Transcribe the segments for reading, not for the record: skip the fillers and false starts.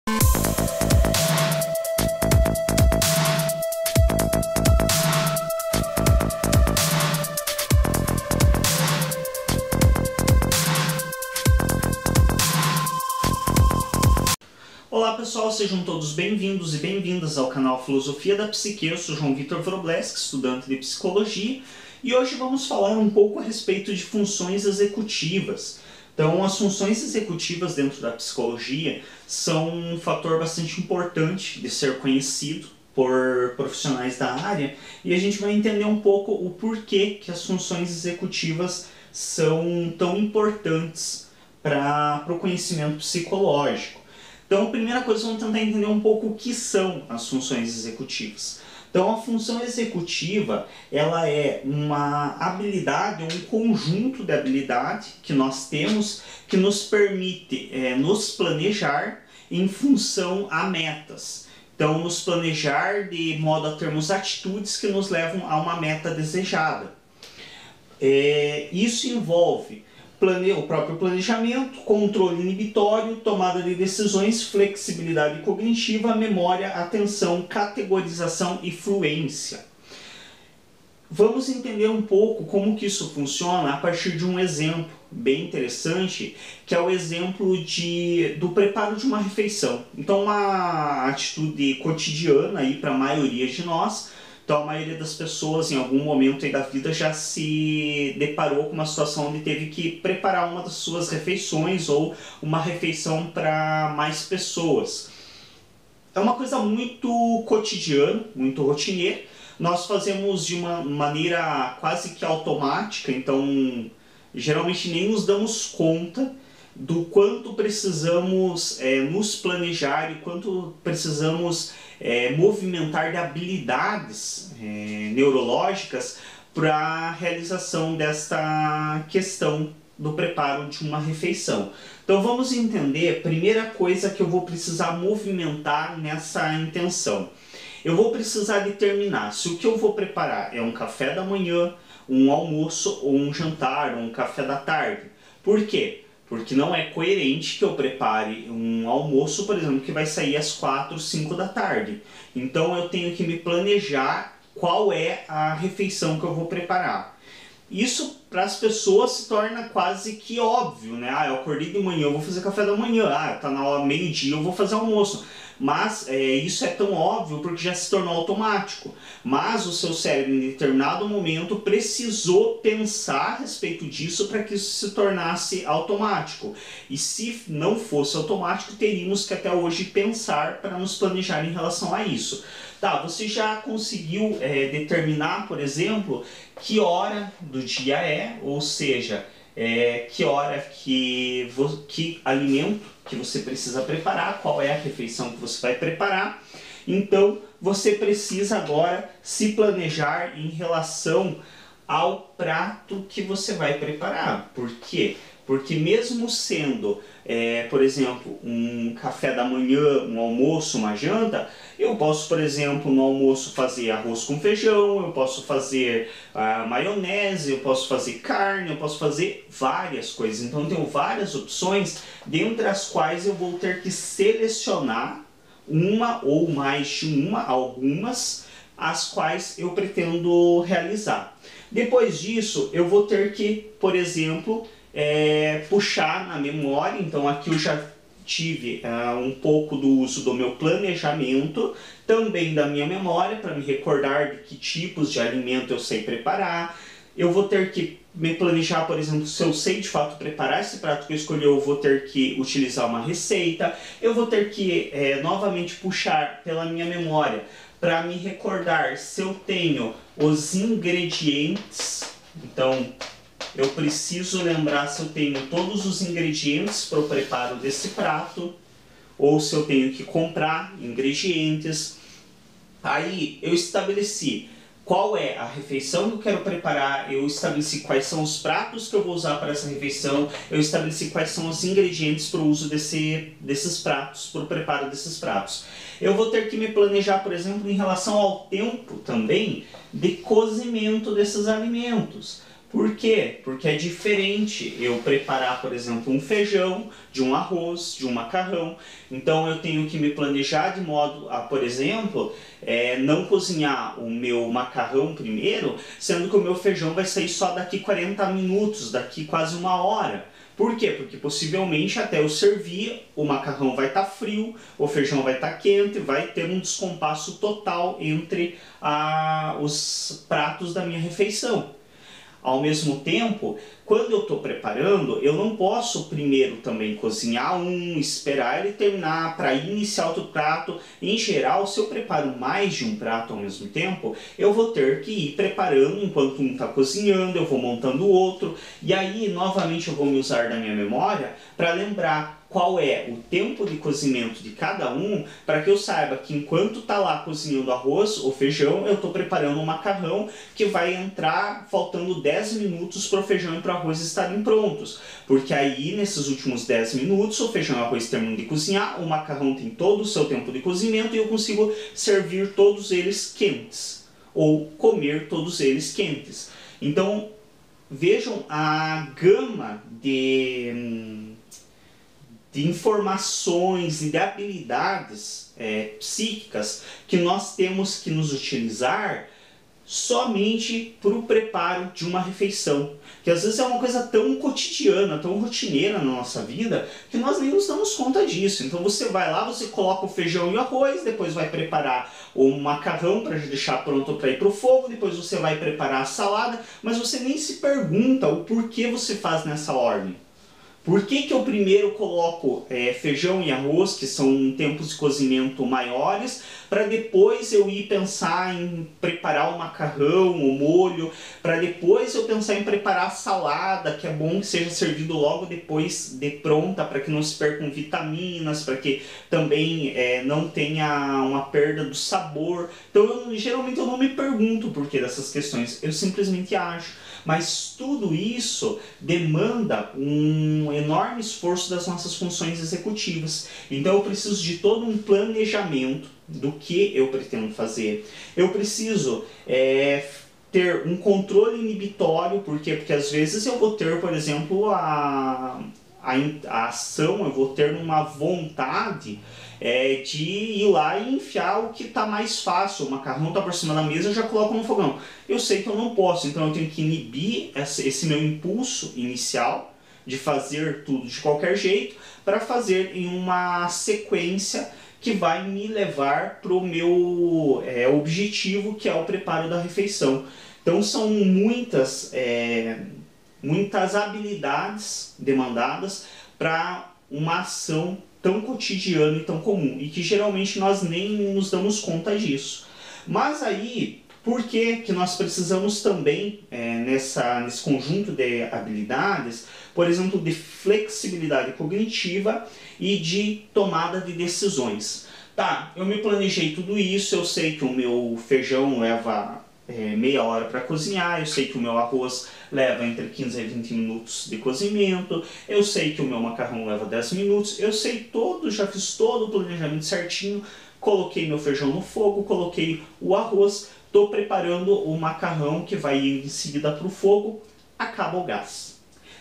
Olá pessoal, sejam todos bem-vindos e bem-vindas ao canal Filosofia da Psique. Eu sou João Vitor Wrobleski, estudante de Psicologia, e hoje vamos falar um pouco a respeito de funções executivas. Então, as funções executivas dentro da psicologia são um fator bastante importante de ser conhecido por profissionais da área, e a gente vai entender um pouco o porquê que as funções executivas são tão importantes para o conhecimento psicológico. Então, a primeira coisa, vamos tentar entender um pouco o que são as funções executivas. Então, a função executiva, ela é uma habilidade, um conjunto de habilidade que nós temos que nos permite nos planejar em função a metas. Então, nos planejar de modo a termos atitudes que nos levam a uma meta desejada. Isso envolve o próprio planejamento, controle inibitório, tomada de decisões, flexibilidade cognitiva, memória, atenção, categorização e fluência. Vamos entender um pouco como que isso funciona a partir de um exemplo bem interessante, que é o exemplo do preparo de uma refeição. Então, uma atitude cotidiana para a maioria de nós. Então, a maioria das pessoas, em algum momento aí da vida, já se deparou com uma situação onde teve que preparar uma das suas refeições ou uma refeição para mais pessoas. É uma coisa muito cotidiana, muito rotineira. Nós fazemos de uma maneira quase que automática, então geralmente nem nos damos conta do quanto precisamos nos planejar e quanto precisamos movimentar de habilidades neurológicas para a realização desta questão do preparo de uma refeição. Então vamos entender a primeira coisa que eu vou precisar movimentar nessa intenção. Eu vou precisar determinar se o que eu vou preparar é um café da manhã, um almoço ou um jantar, ou um café da tarde. Por quê? Porque não é coerente que eu prepare um almoço, por exemplo, que vai sair às 4, 5 da tarde. Então eu tenho que me planejar qual é a refeição que eu vou preparar. Isso para as pessoas se torna quase que óbvio, né? Eu acordei de manhã, eu vou fazer café da manhã. Tá na hora meio-dia, eu vou fazer almoço. Mas isso é tão óbvio porque já se tornou automático. Mas o seu cérebro, em determinado momento, precisou pensar a respeito disso para que isso se tornasse automático. E se não fosse automático, teríamos que até hoje pensar para nos planejar em relação a isso. Tá, você já conseguiu determinar, por exemplo, que hora do dia é, ou seja, que hora, que alimento que você precisa preparar, qual é a refeição que você vai preparar. Então, você precisa agora se planejar em relação ao prato que você vai preparar. Por quê? Porque mesmo sendo, por exemplo, um café da manhã, um almoço, uma janta, eu posso, por exemplo, no almoço fazer arroz com feijão, eu posso fazer maionese, eu posso fazer carne, eu posso fazer várias coisas. Então eu tenho várias opções, dentre as quais eu vou ter que selecionar uma ou mais de algumas, as quais eu pretendo realizar. Depois disso, eu vou ter que, por exemplo, puxar na memória. Então aqui eu já tive um pouco do uso do meu planejamento, também da minha memória, para me recordar de que tipos de alimento eu sei preparar. Eu vou ter que me planejar, por exemplo, se eu sei de fato preparar esse prato que eu escolhi, eu vou ter que utilizar uma receita. Eu vou ter que novamente puxar pela minha memória para me recordar se eu tenho os ingredientes. Então eu preciso lembrar se eu tenho todos os ingredientes para o preparo desse prato, ou se eu tenho que comprar ingredientes. Aí eu estabeleci qual é a refeição que eu quero preparar, eu estabeleci quais são os pratos que eu vou usar para essa refeição, eu estabeleci quais são os ingredientes para o uso desses pratos, para o preparo desses pratos. Eu vou ter que me planejar, por exemplo, em relação ao tempo também de cozimento desses alimentos. Por quê? Porque é diferente eu preparar, por exemplo, um feijão, de um arroz, de um macarrão. Então eu tenho que me planejar de modo a, por exemplo, não cozinhar o meu macarrão primeiro, sendo que o meu feijão vai sair só daqui 40 minutos, daqui quase uma hora. Por quê? Porque possivelmente até eu servir, o macarrão vai estar frio, o feijão vai estar quente, vai ter um descompasso total entre os pratos da minha refeição. Ao mesmo tempo, quando eu estou preparando, eu não posso primeiro também cozinhar esperar ele terminar para iniciar outro prato. Em geral, se eu preparo mais de um prato ao mesmo tempo, eu vou ter que ir preparando enquanto um está cozinhando, eu vou montando o outro. E aí, novamente, eu vou me usar da minha memória para lembrar qual é o tempo de cozimento de cada um, para que eu saiba que enquanto está lá cozinhando arroz ou feijão, eu estou preparando um macarrão que vai entrar faltando 10 minutos para o feijão e para o arroz estarem prontos. Porque aí, nesses últimos 10 minutos, o feijão e o arroz terminam de cozinhar, o macarrão tem todo o seu tempo de cozimento e eu consigo servir todos eles quentes, ou comer todos eles quentes. Então, vejam a gama de informações e de habilidades psíquicas que nós temos que nos utilizar somente para o preparo de uma refeição. Que às vezes é uma coisa tão cotidiana, tão rotineira na nossa vida, que nós nem nos damos conta disso. Então você vai lá, você coloca o feijão e o arroz, depois vai preparar o macarrão para deixar pronto para ir para o fogo, depois você vai preparar a salada, mas você nem se pergunta o porquê você faz nessa ordem. Por que eu primeiro coloco feijão e arroz, que são tempos de cozimento maiores, para depois eu ir pensar em preparar o macarrão, o molho, para depois eu pensar em preparar a salada, que é bom que seja servido logo depois de pronta, para que não se percam vitaminas, para que também não tenha uma perda do sabor. Então geralmente eu não me pergunto o porquê dessas questões, eu simplesmente ajo. Mas tudo isso demanda um enorme esforço das nossas funções executivas. Então eu preciso de todo um planejamento do que eu pretendo fazer. Eu preciso ter um controle inibitório, porque às vezes eu vou ter, por exemplo, a ação, eu vou ter uma vontade de ir lá e enfiar o que está mais fácil. O macarrão está por cima da mesa, eu já coloco no fogão. Eu sei que eu não posso, então eu tenho que inibir esse meu impulso inicial de fazer tudo de qualquer jeito, para fazer em uma sequência que vai me levar para o meu objetivo, que é o preparo da refeição. Então são muitas habilidades demandadas para uma ação tão cotidiana e tão comum, e que geralmente nós nem nos damos conta disso. Mas aí, por que nós precisamos também, nesse conjunto de habilidades, por exemplo, de flexibilidade cognitiva e de tomada de decisões? Tá, eu me planejei tudo isso, eu sei que o meu feijão leva meia hora para cozinhar, eu sei que o meu arroz leva entre 15 e 20 minutos de cozimento, eu sei que o meu macarrão leva 10 minutos, eu sei já fiz todo o planejamento certinho, coloquei meu feijão no fogo, coloquei o arroz, estou preparando o macarrão que vai ir em seguida para o fogo, acaba o gás.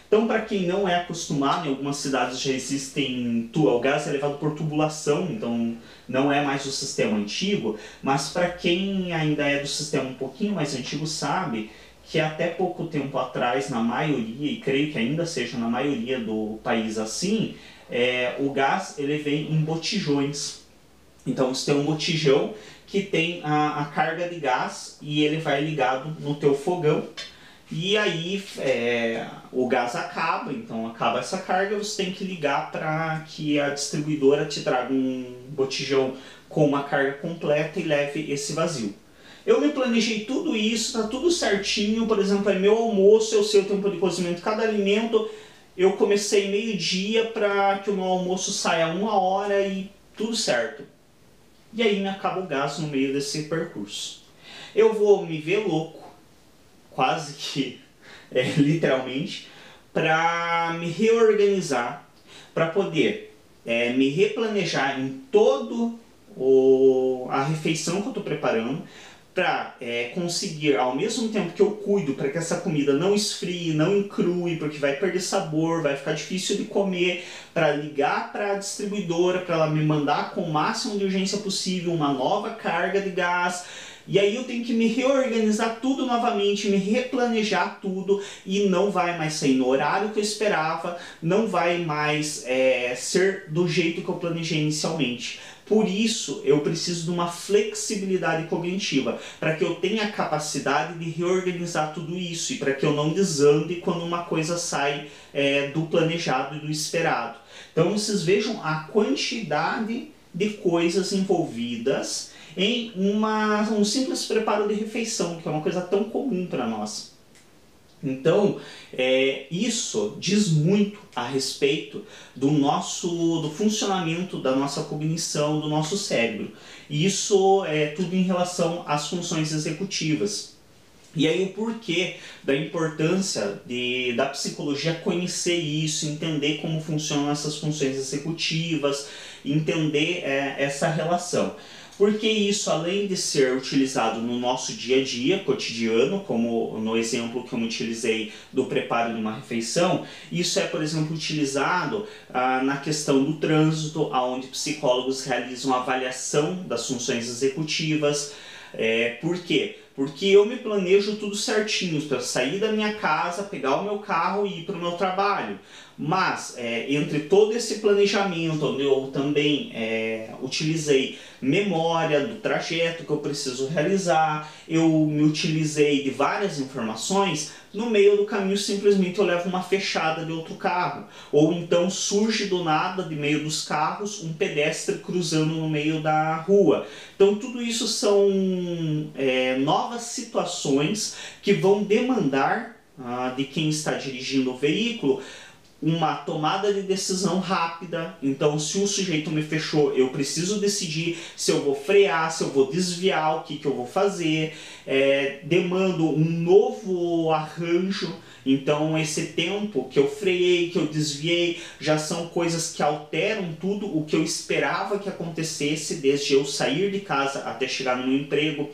Então, para quem não é acostumado, em algumas cidades já existem, o gás é levado por tubulação, então não é mais o sistema antigo, mas para quem ainda é do sistema um pouquinho mais antigo sabe que até pouco tempo atrás, na maioria, e creio que ainda seja na maioria do país assim, o gás ele vem em botijões. Então você tem um botijão que tem a carga de gás e ele vai ligado no teu fogão. E aí o gás acaba, então acaba essa carga, você tem que ligar para que a distribuidora te traga um botijão com uma carga completa e leve esse vazio. Eu me planejei tudo isso, tá tudo certinho, por exemplo, é meu almoço, eu sei o tempo de cozimento de cada alimento, eu comecei meio-dia para que o meu almoço saia 1 hora e tudo certo. E aí me acaba o gás no meio desse percurso. Eu vou me ver louco, quase que literalmente, para me reorganizar, para poder me replanejar em todo a refeição que eu estou preparando, para conseguir, ao mesmo tempo que eu cuido para que essa comida não esfrie, não encrue, porque vai perder sabor, vai ficar difícil de comer, para ligar para a distribuidora, para ela me mandar com o máximo de urgência possível uma nova carga de gás. E aí eu tenho que me reorganizar tudo novamente, me replanejar tudo, e não vai mais sair no horário que eu esperava, não vai mais ser do jeito que eu planejei inicialmente. Por isso, eu preciso de uma flexibilidade cognitiva, para que eu tenha a capacidade de reorganizar tudo isso, e para que eu não desande quando uma coisa sai do planejado e do esperado. Então vocês vejam a quantidade de coisas envolvidas em um simples preparo de refeição, que é uma coisa tão comum para nós. Então, isso diz muito a respeito do funcionamento da nossa cognição, do nosso cérebro. E isso é tudo em relação às funções executivas. E aí o porquê da importância da psicologia conhecer isso, entender como funcionam essas funções executivas, entender essa relação. Porque isso, além de ser utilizado no nosso dia a dia, cotidiano, como no exemplo que eu utilizei do preparo de uma refeição, isso é, por exemplo, utilizado na questão do trânsito, onde psicólogos realizam avaliação das funções executivas. Por quê? Porque eu me planejo tudo certinho para sair da minha casa, pegar o meu carro e ir para o meu trabalho. Mas, entre todo esse planejamento, onde eu também utilizei memória do trajeto que eu preciso realizar, eu me utilizei de várias informações, no meio do caminho simplesmente eu levo uma fechada de outro carro. Ou então surge do nada, de meio dos carros, um pedestre cruzando no meio da rua. Então tudo isso são novas situações que vão demandar de quem está dirigindo o veículo uma tomada de decisão rápida. Então, se o sujeito me fechou, eu preciso decidir se eu vou frear, se eu vou desviar, o que eu vou fazer. Demando um novo arranjo. Então, esse tempo que eu freiei, que eu desviei, já são coisas que alteram tudo o que eu esperava que acontecesse, desde eu sair de casa até chegar no meu emprego.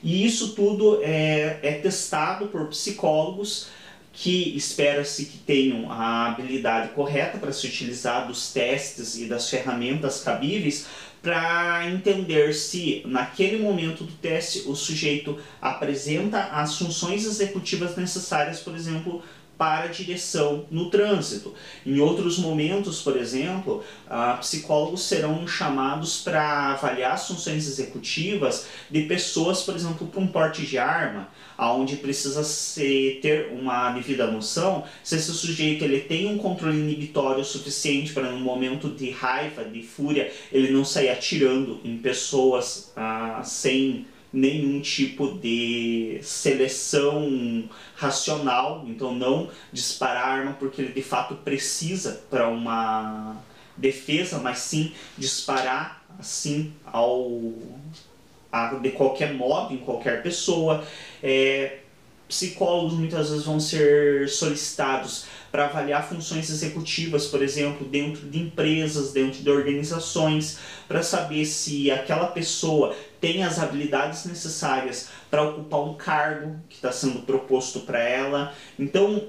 E isso tudo é testado por psicólogos, que espera-se que tenham a habilidade correta para se utilizar dos testes e das ferramentas cabíveis para entender se naquele momento do teste o sujeito apresenta as funções executivas necessárias, por exemplo, para a direção no trânsito. Em outros momentos, por exemplo, psicólogos serão chamados para avaliar as funções executivas de pessoas, por exemplo, para um porte de arma, onde precisa ter uma devida noção se esse sujeito ele tem um controle inibitório suficiente para, no momento de raiva, de fúria, ele não sair atirando em pessoas sem nenhum tipo de seleção racional. Então não disparar a arma porque ele de fato precisa para uma defesa, mas sim disparar assim de qualquer modo, em qualquer pessoa. Psicólogos muitas vezes vão ser solicitados para avaliar funções executivas, por exemplo, dentro de empresas, dentro de organizações, para saber se aquela pessoa tem as habilidades necessárias para ocupar um cargo que está sendo proposto para ela. Então,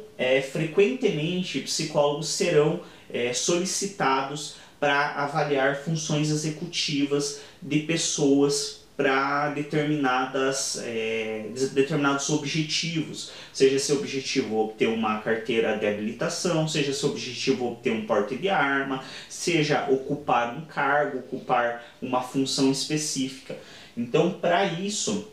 frequentemente, psicólogos serão solicitados para avaliar funções executivas de pessoas para determinados objetivos, seja esse objetivo obter uma carteira de habilitação, seja esse objetivo obter um porte de arma, seja ocupar um cargo, ocupar uma função específica. Então, para isso,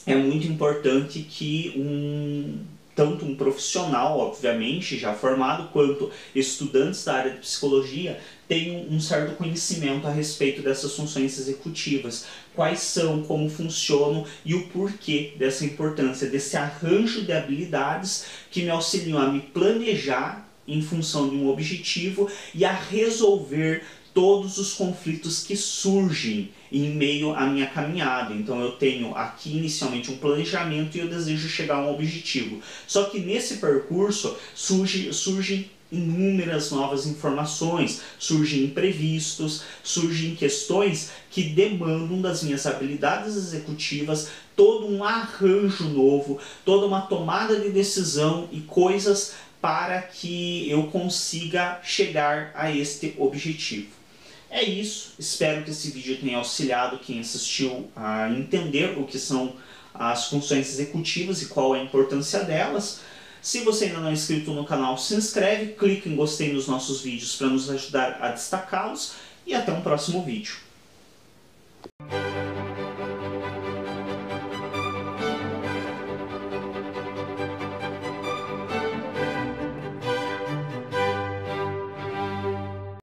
é muito importante que tanto um profissional, obviamente, já formado, quanto estudantes da área de psicologia tenham um certo conhecimento a respeito dessas funções executivas. Quais são, como funcionam e o porquê dessa importância, desse arranjo de habilidades que me auxiliam a me planejar em função de um objetivo e a resolver todos os conflitos que surgem em meio à minha caminhada. Então eu tenho aqui inicialmente um planejamento e eu desejo chegar a um objetivo. Só que nesse percurso surgem inúmeras novas informações, surgem imprevistos, surgem questões que demandam das minhas habilidades executivas todo um arranjo novo, toda uma tomada de decisão e coisas para que eu consiga chegar a este objetivo. É isso, espero que esse vídeo tenha auxiliado quem assistiu a entender o que são as funções executivas e qual é a importância delas. Se você ainda não é inscrito no canal, se inscreve, clica em gostei nos nossos vídeos para nos ajudar a destacá-los e até um próximo vídeo.